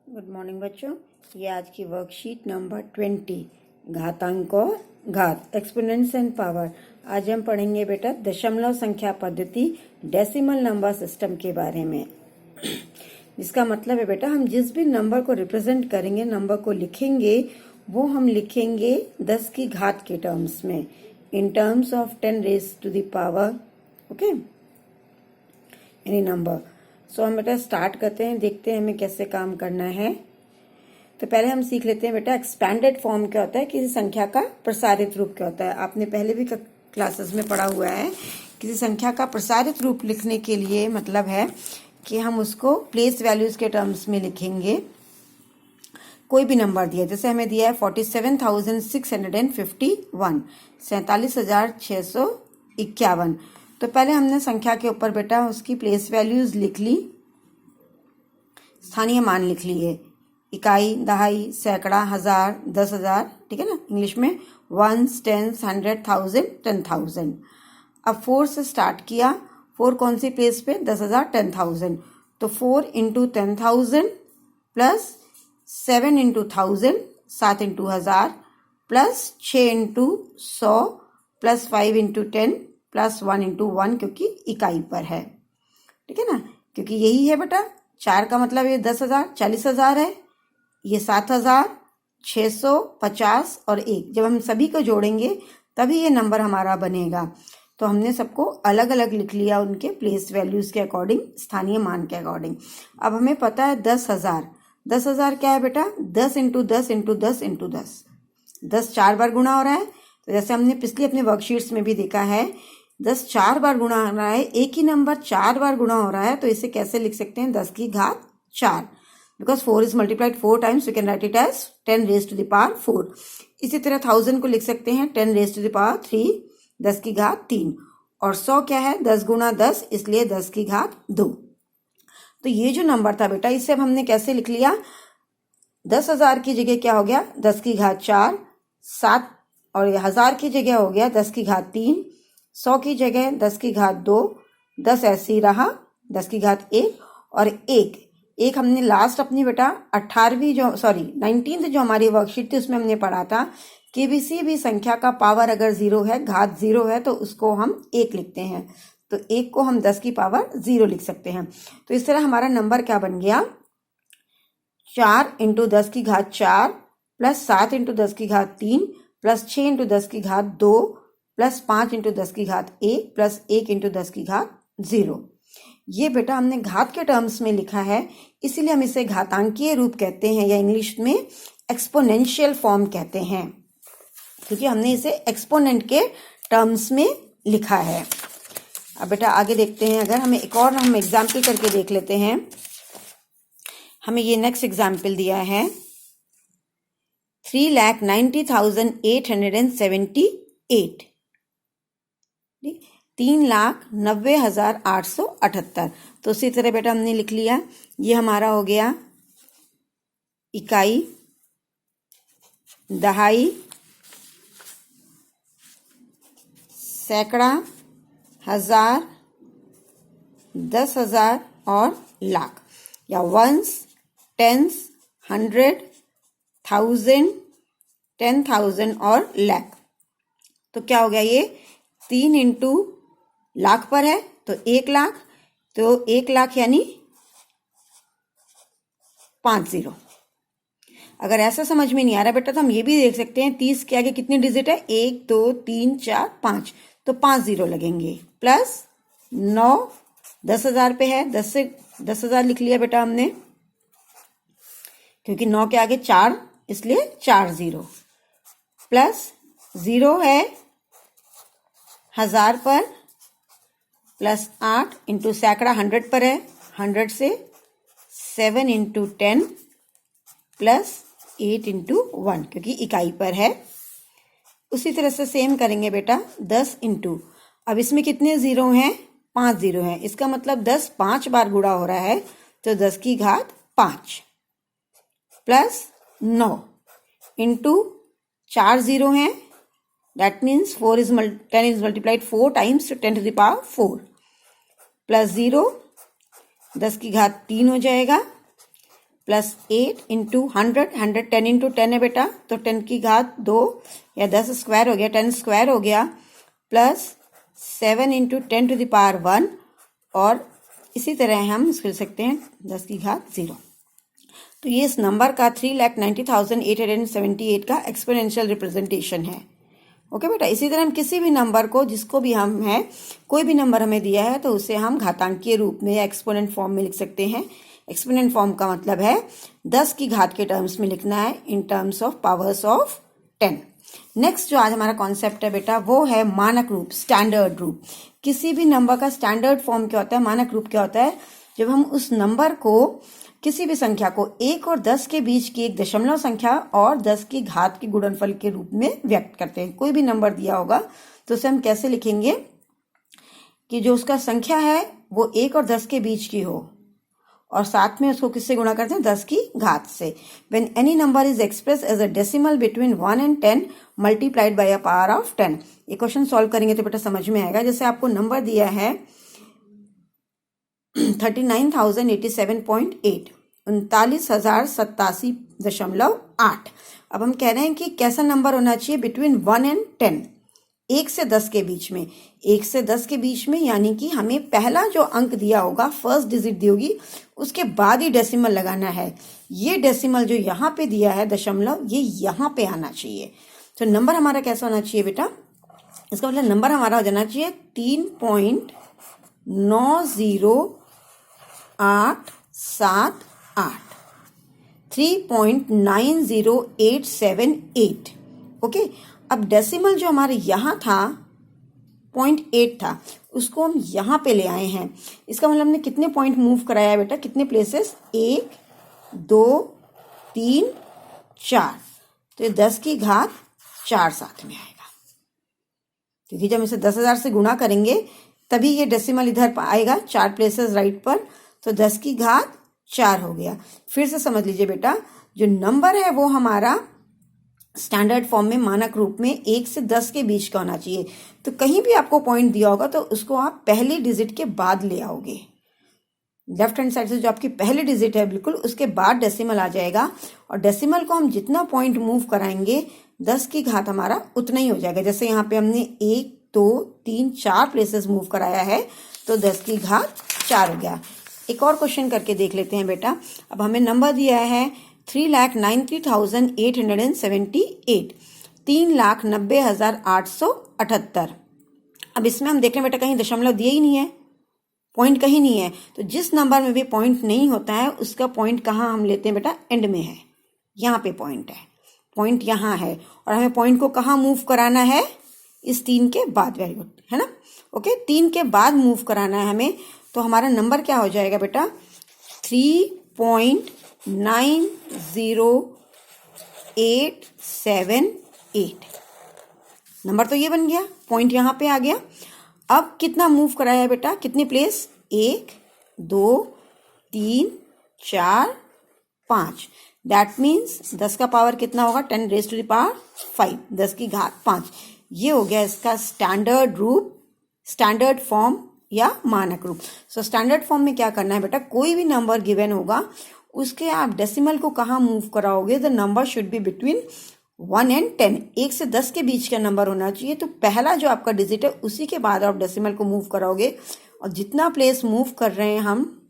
Good morning बच्चों। ये आज की वर्कशीट नंबर 20 घातांक और घात एक्सपोनेंट्स एंड पावर। आज हम पढ़ेंगे बेटा दशमलव संख्या पद्धति डेसिमल नंबर सिस्टम के बारे में। जिसका मतलब है बेटा हम जिस भी नंबर को रिप्रेजेंट करेंगे, नंबर को लिखेंगे, वो हम लिखेंगे 10 की घात के टर्म्स में, in terms of 10 raise to the power okay any number. So हम बेटा स्टार्ट करते हैं, देखते हैं हमें कैसे काम करना है। तो पहले हम सीख लेते हैं बेटा एक्सपैंडेड फॉर्म क्या होता है, किसी संख्या का प्रसारित रूप क्या होता है। आपने पहले भी क्लासेस में पढ़ा हुआ है। किसी संख्या का प्रसारित रूप लिखने के लिए मतलब है कि हम उसको प्लेस वैल्यूज के टर्म्स में लिखेंगे। कोई भी नंबर दिया, जैसे हमें दिया है 47,651, 47,651। तो पहले हमने संख्या के ऊपर बेटा उसकी प्लेस वैल्यूज लिख ली, स्थानीय मान लिख लिए, इकाई, दहाई, सैकड़ा, हजार, 10,000, ठीक है ना, इंग्लिश में वंस, टेंस, 100, 1000, 10,000। अब 4 से स्टार्ट किया। 4 कौन सी प्लेस पे? 10,000, 10,000। तो 4 into 10,000 plus 7 into 1000, 7 into 1000 plus 6 into 100 plus 5 into 10 plus 1 into 1, क्योंकि इकाई पर है, ठीक है ना, क्योंकि यही है बेटा 4 का मतलब ये 10,000, 40,000 है, ये 7,650 और 1। जब हम सभी को जोड़ेंगे तभी ये नंबर हमारा बनेगा। तो हमने सबको अलग अलग लिख लिया उनके प्लेस वैल्यूज के अकॉर्डिंग, स्थानीय मान के अकॉर्डिंग। अब हमें पता है 10,000। 10,000 क्या है बेटा? 10 इंटू 10 इंटू 10 इंटू 10। 10 4 बार गुणा हो रहा है। तो जैसे हमने पिछली अपने वर्कशीट्स में भी देखा है, 10 4 बार गुणा हो रहा है, एक ही नंबर 4 बार गुणा हो रहा है, तो इसे कैसे लिख सकते हैं? 10 की घात 4। Because 4 is multiplied 4 times, we can write it as 10 raise to the power 4। इसी तरह 1000 को लिख सकते हैं 10 रेज टू द पावर 3, 10 की घात 3। और 100 क्या है? 10 गुणा 10, इसलिए 10 की घात 2। तो ये जो नंबर था बेटा, इसे अब हमने कैसे लिख लिया? 10,000 की जगह क्या हो गया? 10 की घात 4, 7, और 1000 की जगह हो गया 10 की घात 3, 100 की जगह 10 की घात 2, 10 ऐसे ही रहा, 10 की घात 1 और 1 हमने लास्ट अपनी बेटा 19th जो हमारी वर्कशीट थी उसमें हमने पढ़ा था कि किसी भी संख्या का पावर अगर 0 है, घात 0 है, तो उसको हम 1 लिखते हैं। तो 1 को हम 10 की पावर 0 लिख सकते हैं। तो इस तरह हमारा नंबर क्या बन गया? 4 इंटू 10 की घात 4 प्लस 7 इंटू 10 की घात 3 प्लस 6 इंटू 10 की घात 2 प्लस 5 इंटू 10 की घात 1 प्लस 1 इंटू 10 की घात 0। ये बेटा हमने घात के टर्म्स में लिखा है, इसीलिए हम इसे घातांकीय रूप कहते हैं, या इंग्लिश में एक्सपोनेंशियल फॉर्म कहते हैं, क्योंकि हमने इसे एक्सपोनेंट के टर्म्स में लिखा है। अब बेटा आगे देखते हैं, अगर हमें एक और हम एग्जाम्पल करके देख लेते हैं। हमें ये नेक्स्ट एग्जाम्पल दिया है 3,90,878, 3,90,878। तो उसी तरह बेटा हमने लिख लिया, ये हमारा हो गया इकाई, दहाई, सैकड़ा, हजार, 10,000 और लाख, या वंस, टेंस, 100, 1000, 10,000 और लाख। तो क्या हो गया? ये 3 इंटू लाख पर है, तो 1 लाख, तो 1 लाख यानी 50। अगर ऐसा समझ में नहीं आ रहा बेटा तो हम ये भी देख सकते हैं, 30 के आगे कितनी डिजिट है? 1 2 3 4 5, तो 5 0 लगेंगे, प्लस 9, 10,000 पे है, 10 से 10,000 लिख लिया बेटा हमने, क्योंकि 9 के आगे 4, इसलिए 4 0, प्लस 0 है 1000 पर, प्लस 8 इंटू सैकड़ा 100 पर है, 100 से 7 इंटू 10 प्लस 8 इंटू 1, क्योंकि इकाई पर है। उसी तरह से सेम करेंगे बेटा 10 इंटू, अब इसमें कितने 0 हैं? 5 0 हैं, इसका मतलब 10 5 बार गुणा हो रहा है, तो 10 की घात 5 प्लस 9 इंटू 4 0 हैं, that means 10 is multiplied 4 times to 10 to the power 4 plus 0, 10 की घात 3 हो जाएगा, प्लस 8 इंटू 100, 10 इंटू 10 है बेटा, तो 10 की घात 2 या 10 स्क्वायर हो गया, 10 स्क्वायर हो गया, plus 7 into 10 to the power 1, और इसी तरह हम लिख सकते हैं 10 की घात 0। तो ये इस नंबर का 3,90,878 का एक्सपोनेंशियल रिप्रेजेंटेशन है। ओके बेटा, इसी तरह हम किसी भी नंबर को, जिसको भी हम है, कोई भी नंबर हमें दिया है तो उसे हम घातांकीय रूप में या एक्सपोनेंट फॉर्म में लिख सकते हैं। एक्सपोनेंट फॉर्म का मतलब है 10 की घात के टर्म्स में लिखना है, इन terms of powers of 10। Next जो आज हमारा कॉन्सेप्ट है बेटा, वो है मानक रूप, स्टैंडर्ड रूप। किसी भी नंबर का स्टैंडर्ड फॉर्म क्या होता है, मानक रूप क्या होता है? जब हम उस नंबर को, किसी भी संख्या को 1 और 10 के बीच की एक दशमलव संख्या और 10 की घात के गुणनफल के रूप में व्यक्त करते हैं। कोई भी नंबर दिया होगा तो उसे हम कैसे लिखेंगे कि जो उसका संख्या है वो 1 और 10 के बीच की हो, और साथ में उसको किससे गुणा करते हैं? 10 की घात से। When any number is expressed as a decimal between 1 and 10 multiplied by a power of 10। ये क्वेश्चन सॉल्व करेंगे तो बेटा समझ में आएगा। जैसे आपको नंबर दिया है 39,087.8, 39,087.8। अब हम कह रहे हैं कि कैसा नंबर होना चाहिए? बिटवीन 1 एंड 10, 1 से 10 के बीच में। 1 से 10 के बीच में यानी कि हमें पहला जो अंक दिया होगा, फर्स्ट डिजिट दी होगी, उसके बाद ही डेसिमल लगाना है। ये डेसिमल जो यहाँ पे दिया है दशमलव, ये यहाँ पे आना चाहिए। तो नंबर हमारा कैसा होना चाहिए बेटा? इसका मतलब नंबर हमारा हो जाना चाहिए 3.90878, 3.90878। ओके, अब डेसिमल जो हमारे यहाँ था 0.8 था, उसको हम यहाँ पे ले आए हैं। इसका मतलब हमने कितने पॉइंट मूव कराया है बेटा? कितने प्लेसेस? 1 2 3 4। तो ये 10 की घात 4 साथ में आएगा, क्योंकि जब इसे 10,000 से गुणा करेंगे तभी ये डेसिमल इधर आएगा, 4 प्लेसेस राइट पर। तो 10 की घात 4 हो गया। फिर से समझ लीजिए बेटा, जो नंबर है वो हमारा स्टैंडर्ड फॉर्म में, मानक रूप में 1 से 10 के बीच का होना चाहिए। तो कहीं भी आपको पॉइंट दिया होगा तो उसको आप पहली डिजिट के बाद ले आओगे। लेफ्ट हैंड साइड से जो आपकी पहली डिजिट है बिल्कुल उसके बाद डेसिमल आ जाएगा, और डेसिमल को हम जितना पॉइंट मूव कराएंगे 10 की घात हमारा उतना ही हो जाएगा। जैसे यहाँ पे हमने 1 2 3 4 प्लेसेस मूव कराया है तो 10 की घात 4 हो गया। एक और क्वेश्चन करके देख लेते हैं बेटा। अब हमें नंबर दिया है 3,90,878, 3,90,878। अब इसमें हम देख रहे हैं बेटा कहीं दशमलव दिए ही नहीं है, पॉइंट कहीं नहीं है। तो जिस नंबर में भी पॉइंट नहीं होता है उसका पॉइंट कहाँ हम लेते हैं बेटा? एंड में है। यहाँ पे पॉइंट है, पॉइंट यहाँ है, और हमें पॉइंट को कहाँ मूव कराना है? इस 3 के बाद। वेरी गुड, है ना? ओके, 3 के बाद मूव कराना है हमें। तो हमारा नंबर क्या हो जाएगा बेटा? 3.90878। नंबर तो ये बन गया, पॉइंट यहाँ पे आ गया। अब कितना मूव कराया है बेटा? कितने प्लेस? 1 2 3 4 5। दैट मीन्स 10 का पावर कितना होगा? 10 रेज़ टू द पावर 5, 10 की घात 5। ये हो गया इसका स्टैंडर्ड रूप, स्टैंडर्ड फॉर्म या मानक रूप। सो स्टैंडर्ड फॉर्म में क्या करना है बेटा? कोई भी नंबर गिवन होगा उसके आप डेसिमल को कहाँ मूव कराओगे? The number should be between 1 and 10, 1 से 10 के बीच का नंबर होना चाहिए। तो पहला जो आपका डिजिट है उसी के बाद आप डेसिमल को मूव कराओगे, और जितना प्लेस मूव कर रहे हैं हम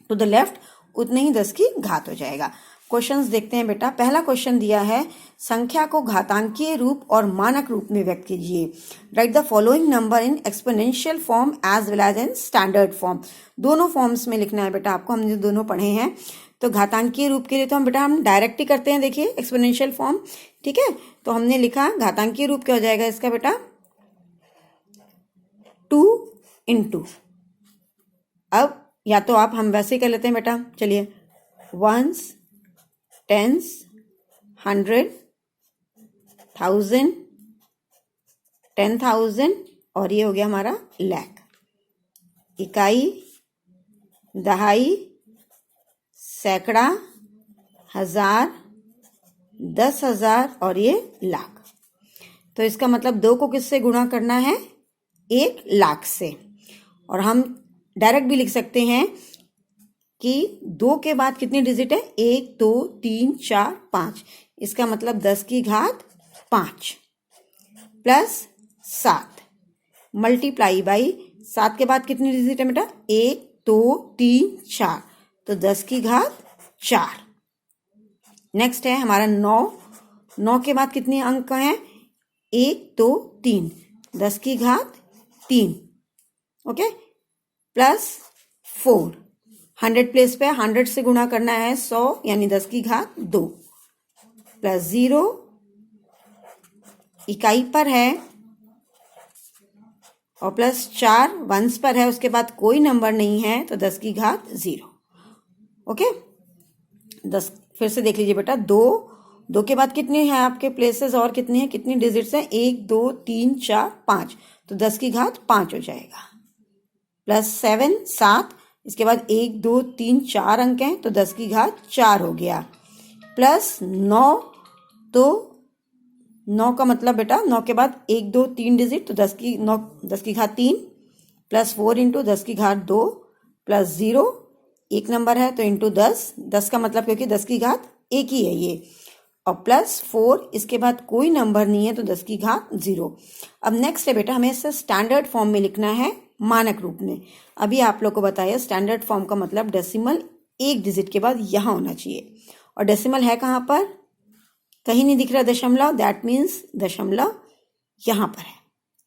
टू द लेफ्ट उतने ही 10 की घात हो जाएगा। क्वेश्चंस देखते हैं बेटा। पहला क्वेश्चन दिया है, संख्या को घातांकीय रूप और मानक रूप में व्यक्त कीजिए। Write the following number in exponential form as well as in standard form. दोनों फॉर्म्स में लिखना है बेटा आपको, हमने दोनों पढ़े हैं। तो घातांकीय रूप के लिए तो हम डायरेक्ट ही करते हैं, देखिए एक्सपोनेंशियल फॉर्म, ठीक है। तो हमने लिखा घातांकीय रूप क्या हो जाएगा इसका बेटा? 2 × अब या तो आप हम वैसे ही कर लेते हैं बेटा, चलिए 1s 10s 100 1000 10,000 और ये हो गया हमारा लाख। इकाई, दहाई, सैकड़ा, हजार, 10,000 और ये लाख। तो इसका मतलब 2 को किससे गुणा करना है? 1 लाख से। और हम डायरेक्ट भी लिख सकते हैं कि 2 के बाद कितने डिजिट है, 1 2 3 4 5, इसका मतलब 10 की घात 5 प्लस 7 मल्टीप्लाई बाई 7 के बाद कितने डिजिट है बेटा, 1 2 3 4, तो 10 की घात 4। नेक्स्ट है हमारा 9 के बाद कितने अंक हैं, 1 2 3, 10 की घात 3, ओके, प्लस 4, 100 प्लेस पे 100 से गुणा करना है 100 यानी 10 की घात 2, प्लस 0 इकाई पर है और प्लस 4 वंस पर है, उसके बाद कोई नंबर नहीं है तो 10 की घात 0, ओके। 10 फिर से देख लीजिए बेटा, 2 के बाद कितने हैं आपके प्लेसेस और कितने हैं, कितनी डिजिट्स हैं, 1 2 3 4 5, तो 10 की घात 5 हो जाएगा, प्लस 7, इसके बाद 1 2 3 4 अंक हैं तो 10 की घात 4 हो गया, प्लस 9, तो 9 का मतलब बेटा 9 के बाद 1 2 3 डिजिट तो 10 की घात 3, प्लस 4 इंटू 10 की घात 2, प्लस 0 एक नंबर है तो इंटू 10 का मतलब क्योंकि 10 की घात 1 ही है ये, और प्लस 4 इसके बाद कोई नंबर नहीं है तो 10 की घात 0। अब नेक्स्ट है बेटा, हमें इसे स्टैंडर्ड फॉर्म में लिखना है, मानक रूप में। अभी आप लोग को बताया स्टैंडर्ड फॉर्म का मतलब डेसिमल एक डिजिट के बाद यहां होना चाहिए, और डेसिमल है कहां पर, कहीं नहीं दिख रहा दशमलव, दैट मीन्स दशमलव यहां पर है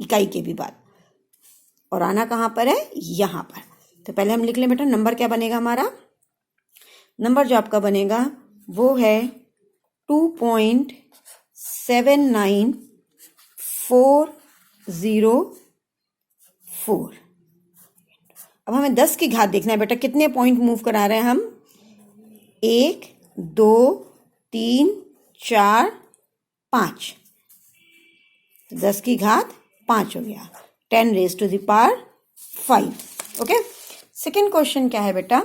इकाई के भी बाद, और आना कहां पर है, यहां पर। तो पहले हम लिख लें बेटा, नंबर क्या बनेगा हमारा, नंबर जो आपका बनेगा वो है 2.79404। अब हमें 10 की घात देखना है बेटा, कितने पॉइंट मूव करा रहे हैं हम, 1 2 3 4 5, 10 की घात 5 हो गया, 10 raise to the power 5, okay. Second question क्या है बेटा,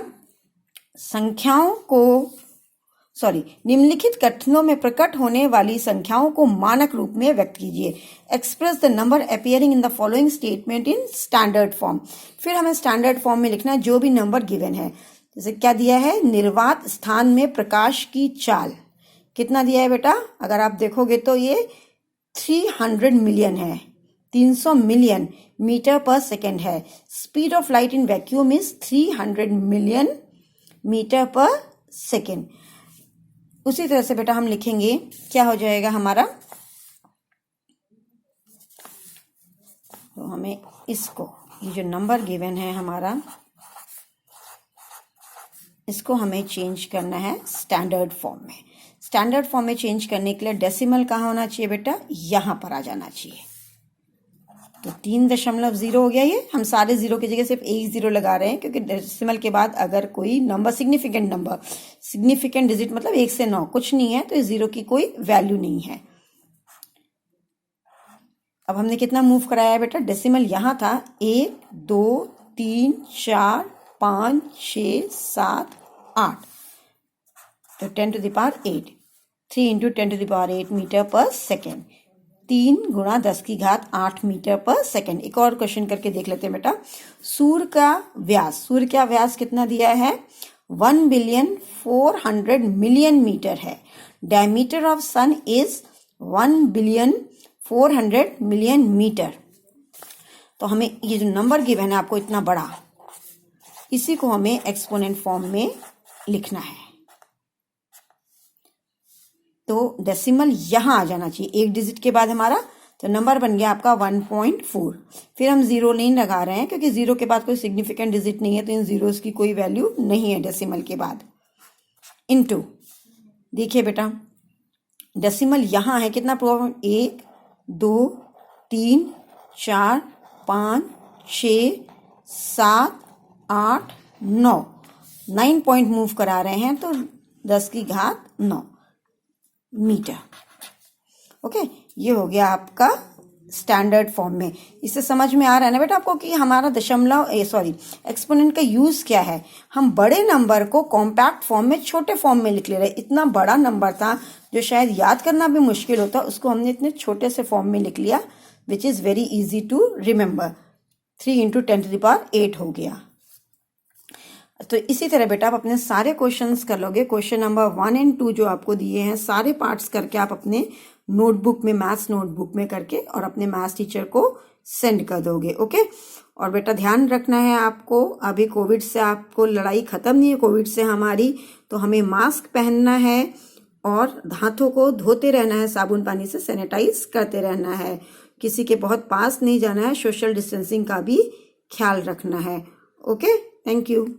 निम्नलिखित कथनों में प्रकट होने वाली संख्याओं को मानक रूप में व्यक्त कीजिए। Express the number appearing in the following statement in standard form. फिर हमें स्टैंडर्ड फॉर्म में लिखना है जो भी नंबर गिवन है, जैसे क्या दिया है, निर्वात स्थान में प्रकाश की चाल कितना दिया है बेटा, अगर आप देखोगे तो ये 300 मिलियन है, 300 मिलियन मीटर पर सेकेंड है। Speed of light in vacuum is 300 million metre per second. उसी तरह से बेटा हम लिखेंगे, क्या हो जाएगा हमारा, तो हमें इसको, ये जो नंबर गिवन है हमारा, इसको हमें चेंज करना है स्टैंडर्ड फॉर्म में। स्टैंडर्ड फॉर्म में चेंज करने के लिए डेसिमल कहाँ होना चाहिए बेटा, यहां पर आ जाना चाहिए। तो 3.0 हो गया ये, हम सारे जीरो की जगह सिर्फ एक जीरो लगा रहे हैं क्योंकि डेसिमल के बाद अगर कोई नंबर सिग्निफिकेंट डिजिट मतलब 1 से 9 कुछ नहीं है तो इस जीरो की कोई वैल्यू नहीं है। अब हमने कितना मूव कराया है बेटा, डेसिमल यहां था 1 2 3 4 5 6 7 8, तो 10 to the power 8, 3 into 10 to the power 8 metre per second, 3 गुणा 10 की घात 8 मीटर पर सेकेंड। एक और क्वेश्चन करके देख लेते हैं बेटा, सूर्य का व्यास कितना दिया है, 1,400,000,000 मीटर है। Diameter of sun is 1,400,000,000 metre. तो हमें ये जो नंबर गिवन है आपको इतना बड़ा, इसी को हमें एक्सपोनेंट फॉर्म में लिखना है। तो डेसिमल यहां आ जाना चाहिए एक डिजिट के बाद हमारा, तो नंबर बन गया आपका 1.4। फिर हम जीरो नहीं लगा रहे हैं क्योंकि जीरो के बाद कोई सिग्निफिकेंट डिजिट नहीं है, तो इन जीरोस की कोई वैल्यू नहीं है डेसिमल के बाद। इनटू, देखिए बेटा डेसिमल यहां है कितना, 1 2 3 4 5 6 7 8 9 पॉइंट मूव करा रहे हैं, तो 10 की घात 9 मीटर। ओके, ये हो गया आपका स्टैंडर्ड फॉर्म में। इससे समझ में आ रहा है ना बेटा आपको कि हमारा एक्सपोनेंट का यूज क्या है। हम बड़े नंबर को कॉम्पैक्ट फॉर्म में छोटे फॉर्म में लिख ले रहे। इतना बड़ा नंबर था जो शायद याद करना भी मुश्किल होता, उसको हमने इतने छोटे से फॉर्म में लिख लिया, which is very easy to remember. 3 into 10 to the power 8 हो गया। तो इसी तरह बेटा आप अपने सारे क्वेश्चंस कर लोगे। क्वेश्चन नंबर 1 और 2 जो आपको दिए हैं सारे पार्ट्स करके आप अपने नोटबुक में, मैथ्स नोटबुक में करके और अपने मैथ्स टीचर को सेंड कर दोगे। ओके। और बेटा ध्यान रखना है आपको, अभी कोविड से आपको लड़ाई खत्म नहीं है कोविड से हमारी, तो हमें मास्क पहनना है और हाथों को धोते रहना है, साबुन पानी से सैनिटाइज करते रहना है, किसी के बहुत पास नहीं जाना है, सोशल डिस्टेंसिंग का भी ख्याल रखना है। Okay, thank you.